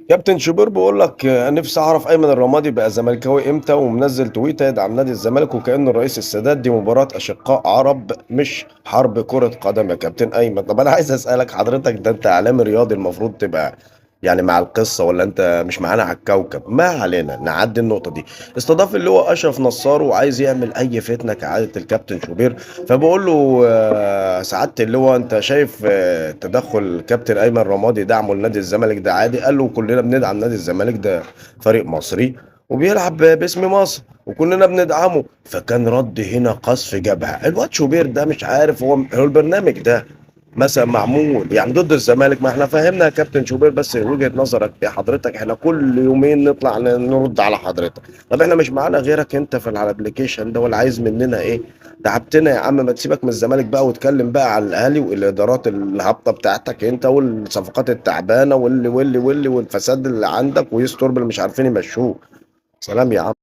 كابتن شوبير بيقول لك نفسي اعرف ايمن الرمادي بقى زملكاوي امتى ومنزل تويته يدعم نادي الزمالك وكأن الرئيس السادات دي مباراة اشقاء عرب مش حرب كرة قدم يا كابتن ايمن. طب انا عايز اسألك حضرتك، ده انت اعلامي رياضي المفروض تبقى يعني مع القصة، ولا انت مش معانا على الكوكب؟ ما علينا، نعدي النقطة دي. استضاف اللي هو اشرف نصار وعايز يعمل اي فتنة كعادة الكابتن شوبير، فبقول له سعادة اللي هو انت شايف تدخل كابتن ايمن رمادي دعمه لنادي الزمالك ده عادي؟ قال له كلنا بندعم نادي الزمالك، ده فريق مصري وبيلعب باسم مصر وكلنا بندعمه. فكان رد هنا قذف جبهة. الواد شوبير ده مش عارف، هو البرنامج ده مثلا معمول يعني ضد الزمالك؟ ما احنا فهمنا يا كابتن شوبير، بس وجهة نظرك يا حضرتك، احنا كل يومين نطلع نرد على حضرتك. طب احنا مش معانا غيرك انت في الابليكيشن ده، ولا عايز مننا ايه؟ تعبتنا يا عم، ما تسيبك من الزمالك بقى واتكلم بقى على الاهلي والادارات الهابطه بتاعتك انت والصفقات التعبانه واللي والفساد اللي عندك ويستر اللي مش عارفين يمشوه. سلام يا عم.